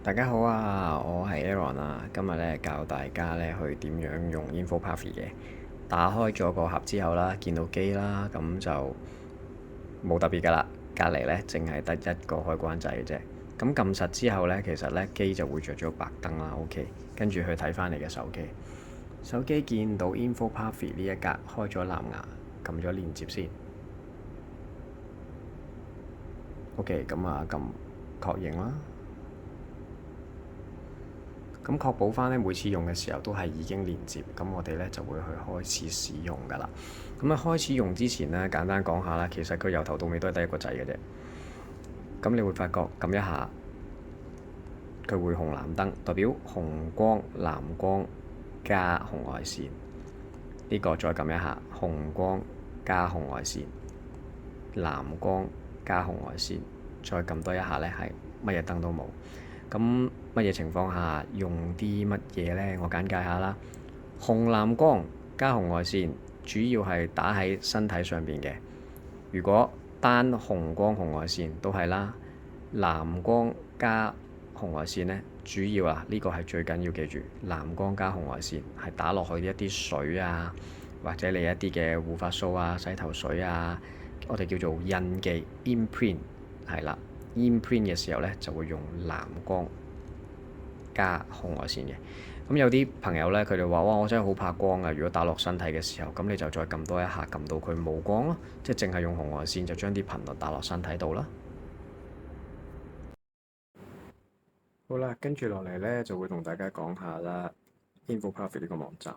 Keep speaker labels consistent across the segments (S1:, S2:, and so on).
S1: 大家好啊，我係 Aaron 啊，今日咧教大家咧去點樣用 InfoPath 嘅。打開咗個盒之後啦，見到機啦，咁就冇特別噶啦。隔離咧淨係得一個開關掣嘅啫。咁撳實之後咧，其實咧機就會着咗白燈啦。OK，跟住去睇翻你嘅手機。手機見到 InfoPath 呢一格開咗藍牙，撳咗連接先。OK，咁啊撳確認啦。咁確保翻咧，每次用嘅時候都係已經連接，咁我哋咧就會去開始使用噶啦。咁啊，開始用之前咧，簡單講下啦，其實佢由頭到尾都係得一個掣嘅啫。咁你會發覺撳一下，佢會紅藍燈，代表紅光、藍光加紅外線。呢個再撳一下，紅光加紅外線，藍光加紅外線，再撳多一下咧，係乜嘢燈都冇。咁乜嘢情況下用啲乜嘢呢？我簡介下啦。紅藍光加紅外線主要係打喺身體上邊嘅。如果單紅光紅外線都係啦，藍光加紅外線呢，主要呢個係最緊要記住，藍光加紅外線係打落去一啲水啊，或者你一啲嘅護髮素啊、洗頭水啊，我哋叫做印記 imprint 係啦。imprint 嘅時候呢，就會用藍光加紅外線嘅。咁有啲朋友呢，佢哋話：哇，我真係好怕光啊！如果打落身體嘅時候，咁你就再撳多一下，撳到佢冇光咯，即係淨係用紅外線就將啲頻率打落身體度啦。好啦，跟住落嚟呢，就會同大家講下啦，InfoPath 呢個網站。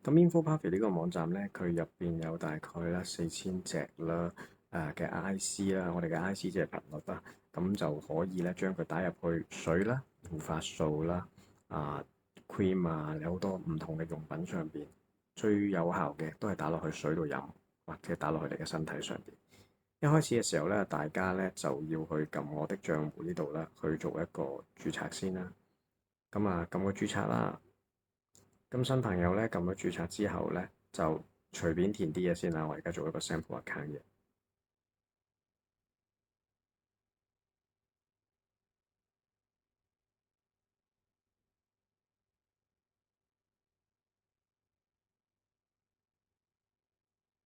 S1: 咁 InfoPath 呢個網站呢，佢入邊有大概啦4000隻啦嘅 IC 啦，我哋嘅 IC 即係頻率啦，咁就可以咧將佢打入去水啦、護髮素啦、cream 啊，有好多唔同嘅用品上邊，最有效嘅都係打落去水度飲，或者打落去你嘅身體上邊。一開始嘅時候咧，大家咧就要去撳我的賬戶呢度啦，去做一個註冊先啦。咁撳個註冊啦。咁新朋友咧撳咗註冊之後咧，就隨便填啲嘢先啦。我而家做一個 sample account 嘅。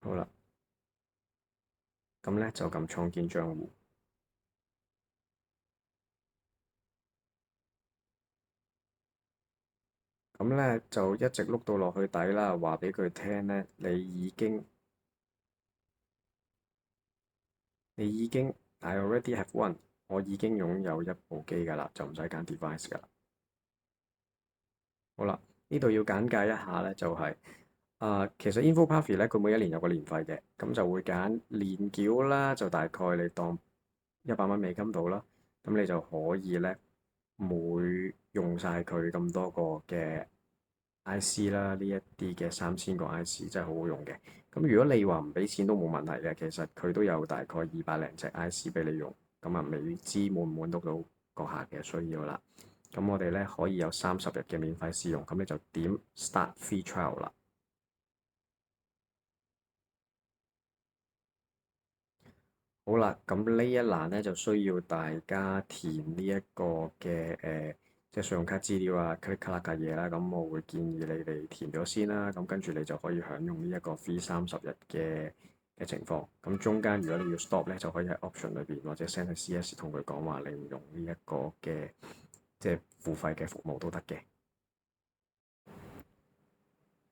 S1: 好啦，咁咧就撳創建賬戶。咁咧就一直碌到落去底啦，話俾佢聽咧，你已經 I already have one，我已經擁有一部機㗎啦，就唔使揀 device 㗎啦。好啦，呢度要簡介一下咧，就係、其實 InfoPath 咧，佢每一年有個年費嘅，咁就會揀年繳啦，就大概你當100蚊美金到啦，咁你就可以咧每用晒佢咁多個嘅 IC 啦，呢一啲嘅3000個 IC 真係好好用嘅。咁如果你話唔俾錢都冇問題嘅，其實佢都有大概200零隻 IC 俾你用，咁未知滿唔滿足到個客嘅需要啦。咁我哋咧可以有30日嘅免費試用，咁你就點 Start Free Trial 啦。好啦，咁呢一欄咧就需要大家填呢一個嘅即係信用卡資料啊，click 卡啦嘅嘢啦。咁我會建議你哋填咗先啦。咁跟住你就可以享用呢一個 free 30日嘅情況。咁中間如果你要 stop 咧，就可以喺 option 裏邊或者 send 去 CS 同佢講話你唔用呢一個嘅即係付費嘅服務都得嘅。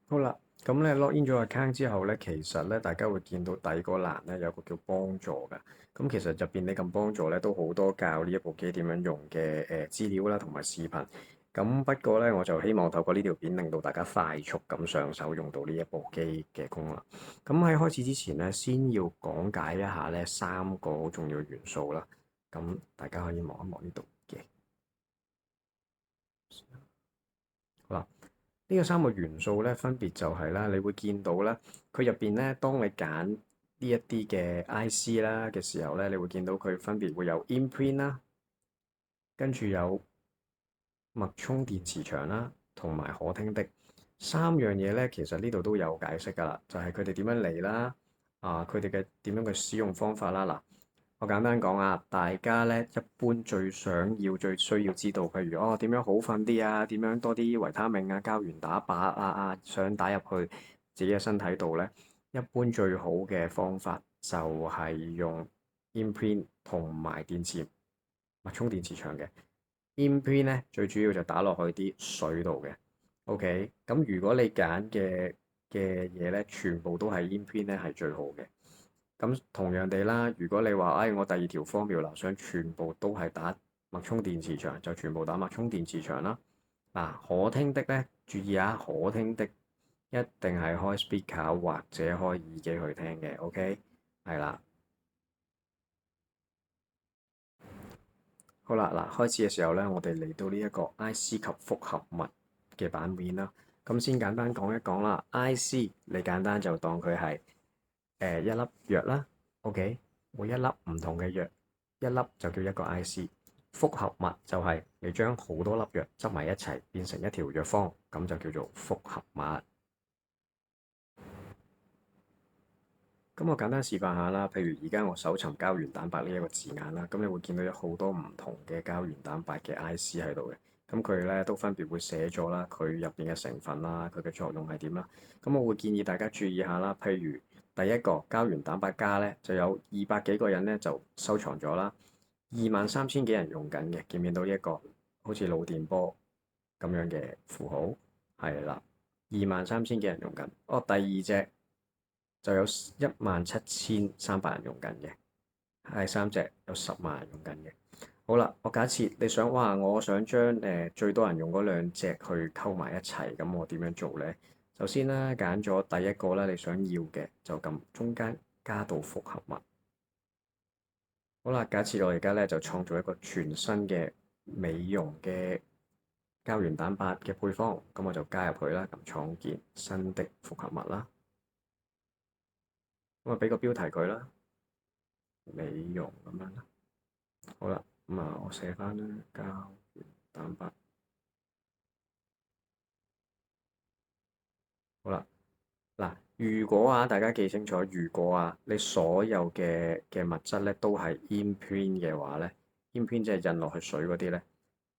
S1: 好啦，咁咧 log in 咗 account 之後咧，其實咧大家會見到底個欄咧有個叫幫助㗎。咁其實入邊你撳幫助咧都好多教呢一部機點樣用嘅資料啦，同埋視頻。咁不過咧，我就希望透過呢條片令到大家快速咁上手用到呢一部機嘅功能。咁喺開始之前咧，先要講解一下咧3個好重要元素啦。咁大家可以望一望呢度嘅。好啦。呢個3個元素咧，分別就係啦，你會見到啦，佢入邊咧，當你揀呢一啲嘅 IC 啦嘅時候咧，你會見到佢分別會有 imprint 啦，跟住有脈衝電磁場啦，同埋可聽的3樣嘢咧，其實呢度都有解釋㗎啦，就係佢哋點樣嚟啦，佢哋嘅點樣嘅使用方法啦嗱。我簡單講啊，大家咧一般最想要、最需要知道，譬如哦點樣好瞓啲啊，點樣多啲維他命啊、膠原打靶想打入去自己嘅身體度咧，一般最好嘅方法就係用 Imprint 同埋電池脈衝電磁場嘅。Imprint 咧最主要就打落去啲水度嘅。OK，咁如果你揀嘅嘢咧，全部都係 Imprint 咧係最好嘅。咁同樣地啦，如果你話，我第二條 formula 想全部都係打脈衝電磁場，就全部打脈衝電磁場啦。嗱，可聽的咧，注意啊，可聽的一定係開 speaker 或者開耳機去聽嘅，OK？係啦，好啦，嗱，開始嘅時候咧，我哋嚟到呢一個 IC 及複合物嘅版面啦。咁先簡單講一講啦，IC 你簡單就當佢係一粒藥啦，OK？每一粒唔同嘅藥，一粒就叫一個 IC。複合物就係你將好多粒藥執埋一齊變成一條藥方，咁就叫做複合物。咁我簡單示範下啦，譬如而家我搜尋膠原蛋白呢一個字眼啦，咁你會見到有好多唔同嘅膠原蛋白嘅 IC 喺度嘅，咁佢咧都分別會寫咗啦，佢入邊嘅成分啦，佢嘅作用係點啦。咁我會建議大家注意下啦，譬如第一個膠原蛋白加咧就有200幾個人咧就收藏咗啦，23000幾人用緊嘅，見唔見到呢一個好似腦電波咁樣嘅符號？係啦，23000幾人用緊。哦，第二隻。就有17300人用緊嘅，係三隻有10萬人用緊嘅。好啦，我假設你想我想將最多人用嗰兩隻去溝埋一齊，咁我點樣做呢？首先啦，揀咗第一個啦，你想要嘅就撳中間加到複合物。好啦，假設我而家咧就創造一個全新嘅美容嘅膠原蛋白嘅配方，咁我就加入去啦，咁創建新的複合物啦。咁啊，俾個標題佢啦，美容咁樣啦。好啦，咁啊，我寫翻啦，膠原蛋白。好啦，嗱，如果大家記清楚，如果你所有嘅物質咧都係 imprint 嘅話咧，imprint 即係印落去水嗰啲咧，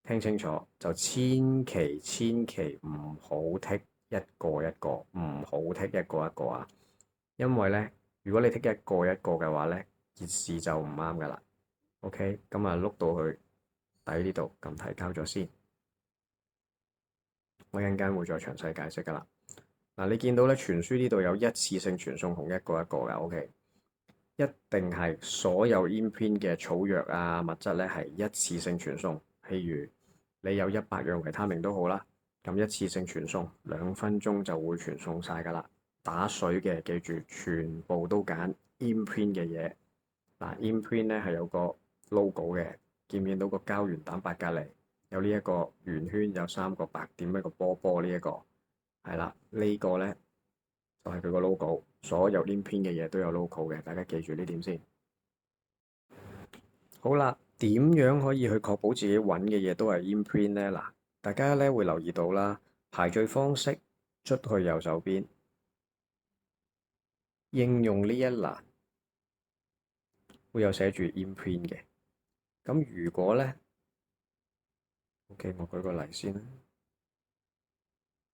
S1: 聽清楚就千祈唔好剔一個一個，唔好剔一個一個啊，因為咧，如果你剔一個一個嘅話咧，件事就唔啱噶啦。OK，咁啊碌到去底呢度撳提交咗先，我一陣間會再詳細解釋噶啦。嗱，你見到咧傳輸呢度有一次性傳送同一個一個嘅，OK，一定係所有 imprint 嘅草藥物質咧係一次性傳送。譬如你有100樣維他命都好啦，咁一次性傳送2分鐘就會傳送晒噶啦。打水嘅記住全部都揀 imprint 嘅嘢。嗱，imprint 咧係有個 logo 嘅，見唔見到個膠原蛋白隔離有呢一個圓圈，有3個白點，一個波波呢一個係啦，呢個咧就係佢個 logo。所有 imprint 嘅嘢都有 logo 嘅，大家記住呢點先。好啦，點樣可以去確保自己揾嘅嘢都係 imprint 咧？嗱，大家咧會留意到啦，排序方式捽去右手邊，應用呢一欄會有寫住 imprint 嘅。咁如果咧，OK，我舉個例先啦。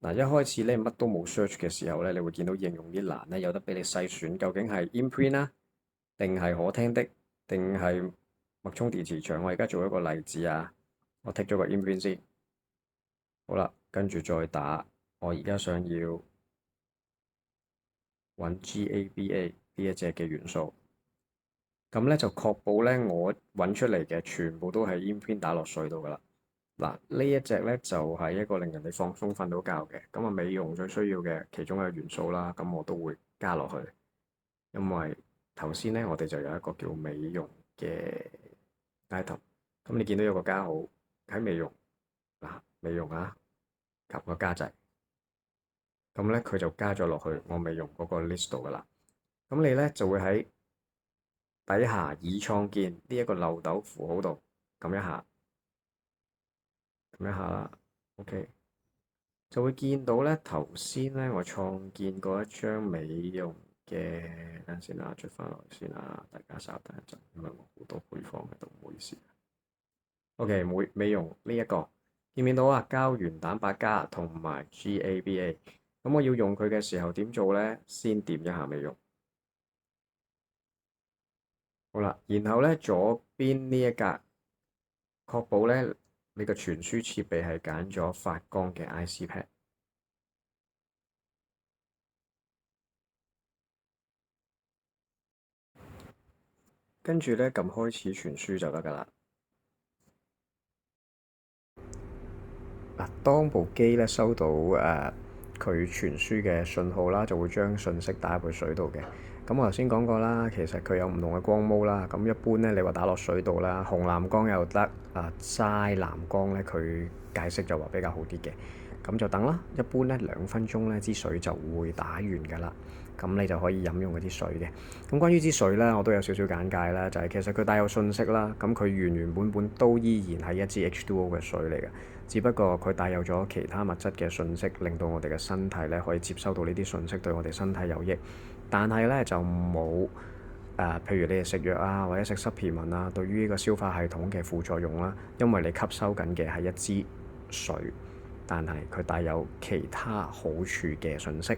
S1: 嗱，一開始咧乜都冇 search 嘅時候咧，你會見到應用呢欄咧有得俾你篩選，究竟係 imprint 啦，定係可聽的，定係脈衝電磁場。我而家做一個例子啊，我剔咗個 imprint 先。好啦，跟住再打，我而家想要揾 GABA 呢一隻嘅元素，咁咧就確保咧我揾出嚟嘅全部都係 imprint 打落水度噶啦。嗱，呢一隻咧就係一個令人哋放鬆瞓到覺嘅，咁美容最需要嘅其中一個元素啦，咁我都會加落去，因為頭先咧我哋就有一個叫美容嘅 item，咁你見到有個加號喺美容，美容及個加掣，咁咧佢就加咗落去我美容嗰個 list 度噶啦，咁你咧就會喺底下已創建呢一個漏斗符號度撳一下。咁一下啦，OK，就會見到咧頭先咧我創建過一張美容嘅，等陣先啦，出翻來先啦，大家稍等一陣，因為我好多配方喺度，唔好意思。OK，美容呢一個見唔見到啊？膠原蛋白加同埋 GABA，咁我要用佢嘅時候點做呢？先掂一下美容。好啦，然後咧左邊呢一格，確保咧你個傳輸設備係揀咗發光嘅 IC pad，跟住咧撳開始傳輸就得㗎啦。嗱，當部機咧收到佢傳輸嘅信號啦，就會將信息打入去水度嘅。咁我頭先講過啦，其實佢有唔同嘅光毛啦。咁一般咧，你話打落水度啦，紅藍光又得，齋藍光咧，佢解釋就話比較好啲嘅。咁就等啦，一般咧2分鐘咧支水就會打完㗎啦。咁你就可以飲用嗰啲水嘅。咁關於支水咧，我都有少少簡介啦，就係其實佢帶有信息啦。咁佢原本都依然係一支 H2O 嘅水嚟嘅。只不過佢帶有咗其他物質嘅信息，令到我哋嘅身體咧可以接收到呢啲信息，對我哋身體有益。但係咧就冇譬如你哋食藥啊，或者食 supplement 啊，對於呢個消化系統嘅副作用啦，因為你吸收緊嘅係一支水，但係佢帶有其他好處嘅信息。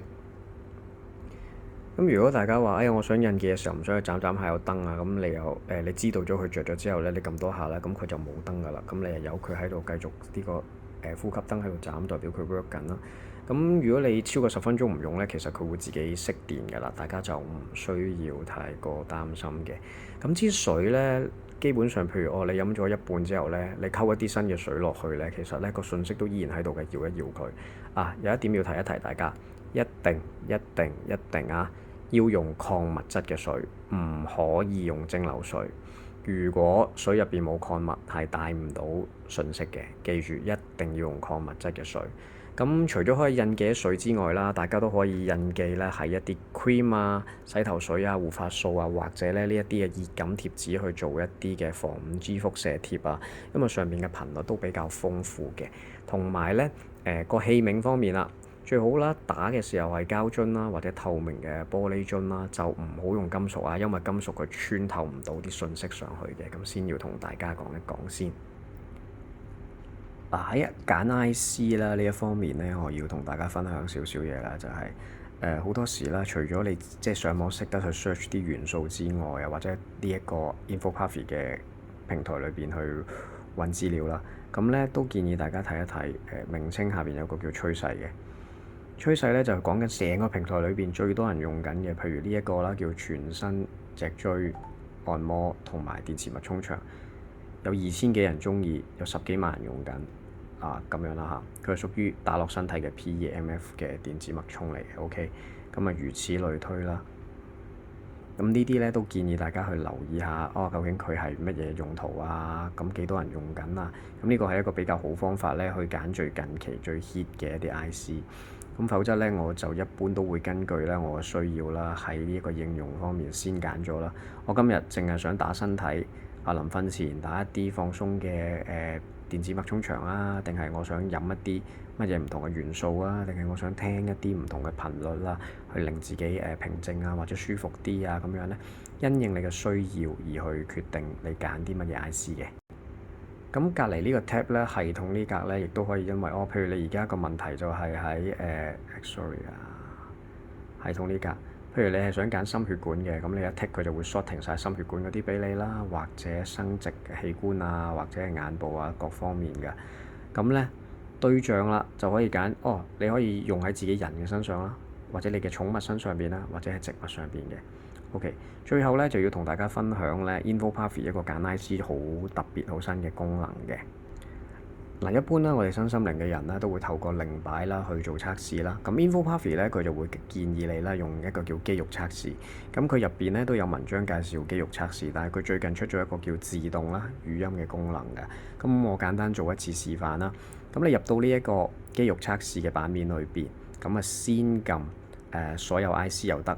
S1: 咁如果大家話，哎呀，我想印記嘅時候唔想去斬下有燈啊，咁你又你知道咗佢着咗之後咧，你撳多下咧，咁佢就冇燈噶啦。咁你又由佢喺度繼續呢個呼吸燈喺度斬，代表佢 work 緊啦。咁如果你超過10分鐘唔用咧，其實佢會自己熄電噶啦，大家就唔需要太過擔心嘅。咁支水咧，基本上譬如你飲咗一半之後咧，你溝一啲新嘅水落去咧，其實咧個信息都依然喺度嘅，搖一搖佢。有一點要提一提大家，一定啊！要用礦物質嘅水，唔可以用蒸餾水。如果水入邊冇礦物，係帶唔到信息嘅。記住，一定要用礦物質嘅水。咁除咗可以印記水之外啦，大家都可以印記咧係一啲 cream 啊、洗頭水啊、護髮素啊，或者咧呢一啲嘅熱感貼紙去做一啲嘅防 5G 輻射貼啊。因為上面嘅頻率都比較豐富嘅，同埋咧個器皿方面啦。最好啦，打嘅時候係膠樽啦，或者透明嘅玻璃樽啦，就唔好用金屬啊，因為金屬佢穿透唔到啲信息上去嘅。咁先要同大家講一講先。喺揀 IC 啦呢一方面咧，我要同大家分享少少嘢啦，就係好多時啦，除咗你即係上網識得去 search 啲元素之外啊，或者呢一個 InfoPuffy 嘅平台裏邊去揾資料啦，咁咧都建議大家睇一睇名稱下邊有個叫趨勢嘅。趨勢咧就係講緊成個平台裏邊最多人用緊嘅，譬如呢一個啦，叫全身脊椎按摩同埋電磁脈衝牆，有2000幾人中意，有10幾萬人用緊咁樣啦嚇。佢係屬於打落身體嘅 PEMF 嘅電子脈衝嚟嘅，OK。咁如此類推啦。咁呢啲咧都建議大家去留意下，究竟佢係乜嘢用途啊？咁幾多人用緊啊？咁呢個係一個比較好方法咧，去揀最近期最 hit 嘅一啲 IC。咁否則咧，我就一般都會根據咧我嘅需要啦，喺呢一個應用方面先揀咗啦。我今日淨係想打身體，臨瞓前打一啲放鬆嘅電子脈衝牆啊，定係我想飲一啲乜嘢唔同嘅元素啊，定係我想聽一啲唔同嘅頻率啦，去令自己平靜啊或者舒服啲啊咁樣咧，因應你嘅需要而去決定你揀啲乜嘢 IC 嘅。咁隔離呢個 tab 咧，系統呢格咧，亦都可以因為譬如你而家個問題就係喺系統呢格，譬如你係想揀心血管嘅，咁你一 tick 佢就會 sorting 晒心血管嗰啲俾你啦，或者生殖器官啊，或者係眼部啊各方面嘅。咁咧對象啦就可以揀，你可以用喺自己人嘅身上啦，或者你嘅寵物身上邊啦，或者係植物上邊嘅。OK，最後咧就要同大家分享咧 InfoPuffy 一個揀 IC 好特別好新嘅功能嘅。一般啦，我哋身心靈嘅人咧都會透過靈擺啦去做測試啦。咁 InfoPuffy 咧佢就會建議你啦用一個叫肌肉測試。咁佢入邊咧都有文章介紹肌肉測試，但係佢最近出咗一個叫自動啦語音嘅功能嘅。咁我簡單做一次示範啦。咁你入到呢一個肌肉測試嘅版面裏邊，咁先撳所有 IC 又得。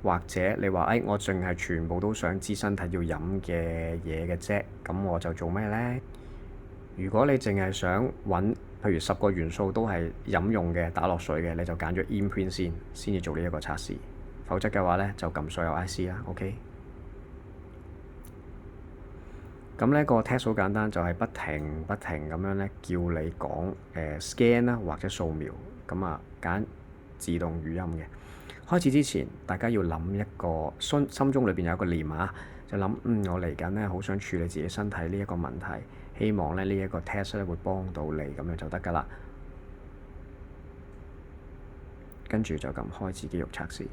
S1: 或者你話我淨係全部都想知身體要飲嘅嘢嘅啫，咁我就做咩呢？如果你淨係想揾，譬如10個元素都係飲用嘅、打落水嘅，你就揀咗 Imprint 先至做呢一個測試。否則嘅話咧就撳所有 IC 啦。OK。咁呢個 test 好簡單，就係不停咁樣咧叫你講scan 啦或者掃描，咁啊揀自動語音嘅。開始之前，大家要諗一個心中裏邊有一個念啊，就諗我嚟緊咧好想處理自己身體呢一個問題，希望咧呢一個 test 咧會幫到你，咁樣就得㗎啦。跟住就撳開始肌肉測試，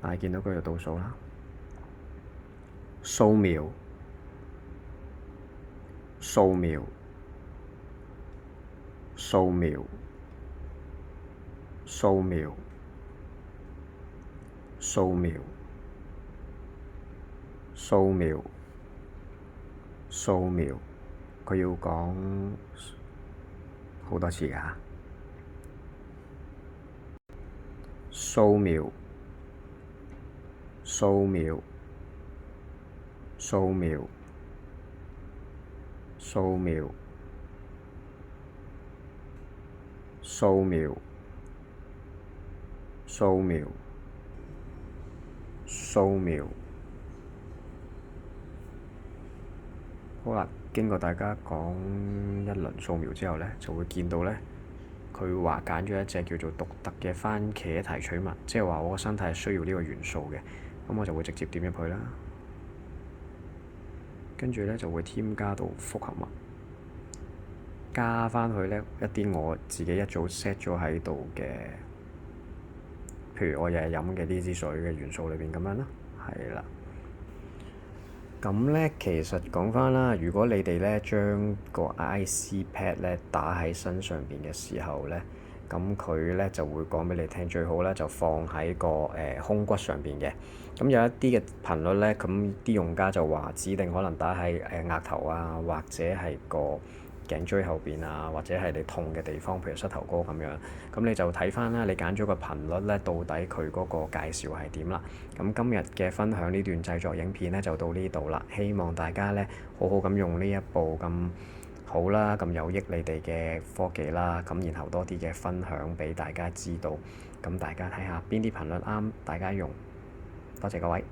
S1: 大家見到佢就倒數啦。掃描，掃描，掃描，掃描，掃描，掃描，掃描。佢要講好多次㗎。掃描，掃描，掃描，掃描，掃描，掃描，掃描。好啦，經過大家講一輪掃描之後咧，就會見到咧，佢話揀咗一隻叫做獨特嘅番茄提取物，即係話我個身體係需要呢個元素嘅，咁我就會直接點入去啦。跟住咧就會添加到複合物，加翻去咧一啲我自己一早 set 咗喺度嘅，譬如我日日飲嘅呢支水嘅元素裏邊咁樣啦，係啦。咁咧其實講翻啦，如果你哋咧將個 IC pad 咧打喺身上邊嘅時候咧，咁佢咧就會講俾你聽，最好咧就放喺個胸骨上邊嘅。咁有一啲嘅頻率咧，咁啲用家就話指定可能打喺額頭啊，或者係個頸椎後邊啊，或者係你痛嘅地方，譬如膝頭哥咁樣。咁你就睇翻啦，你揀咗個頻率咧，到底佢嗰個介紹係點啦？咁今日嘅分享呢段製作影片咧就到呢度啦，希望大家咧好好咁用呢一部咁好啦，咁有益你哋嘅科技啦，咁然後多啲嘅分享俾大家知道，咁大家睇下邊啲頻率啱大家用。多謝各位。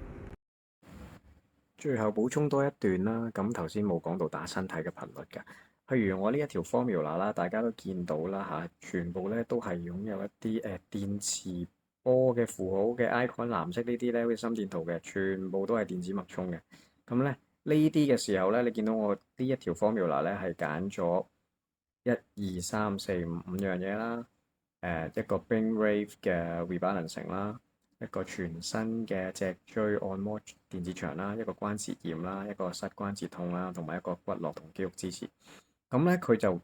S1: 最後補充多一段啦，咁頭先冇講到打身體嘅頻率㗎。譬如我呢一條 formula 啦，大家都見到啦嚇，全部咧都係擁有一啲電磁波嘅符號嘅 icon，藍色呢啲咧好似心電圖嘅，全部都係電子脈衝嘅。咁咧呢啲嘅時候咧，你見到我呢一條 formula 咧係揀咗1、2、3、4、5樣嘢啦，一個 brain wave 嘅 rebalancing 啦。一個全新嘅脊椎按摩電子牆啦，一個關節炎啦，一個膝關節痛啦，同埋一個骨骼同肌肉支持。咁咧佢就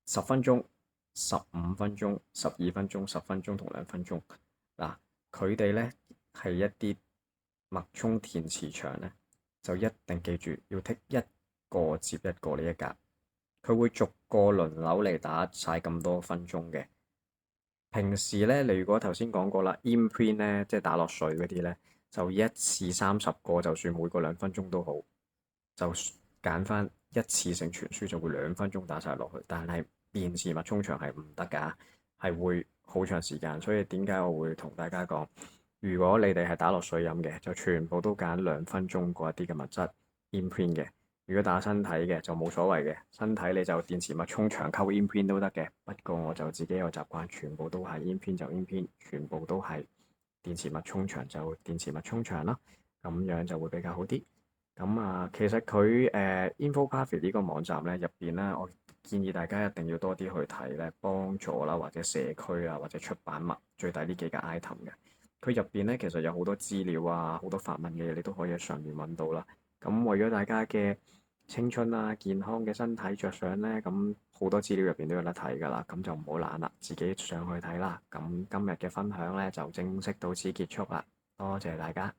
S1: 10分鐘、15分鐘、12分鐘、10分鐘同2分鐘。嗱，佢哋咧係一啲脈衝電磁牆咧，就一定記住要剔一個接一個呢一格。佢會逐個輪流嚟打晒咁多分鐘嘅。平時咧，你如果頭先講過啦，imprint 咧，即係打落水嗰啲咧，就一次30個，就算每個2分鐘都好，就揀翻一次性傳輸就會2分鐘打晒落去。但係電磁脈衝牆係唔得㗎，係會好長時間。所以點解我會同大家講，如果你哋係打落水飲嘅，就全部都揀2分鐘嗰一啲嘅物質 imprint 嘅。如果打身體嘅就冇所謂嘅，身體你就電磁脈衝牆溝 imprint 都得嘅。不過我就自己有習慣，全部都係 imprint 就 imprint，全部都係電磁脈衝牆就電磁脈衝牆啦，咁樣就會比較好啲。咁啊，其實佢InfoPathway 呢個網站咧入邊咧，我建議大家一定要多啲去睇咧，幫助啦或者社區啊或者出版物最大呢幾個 item 嘅。佢入邊咧其實有好多資料啊，好多法文嘅嘢你都可以喺上面揾到啦。咁為咗大家嘅青春啊、健康嘅身體着想咧，咁好多資料入邊都有得睇㗎啦，咁就唔好懶啦，自己上去睇啦。咁今日嘅分享咧就正式到此結束啦，多謝大家。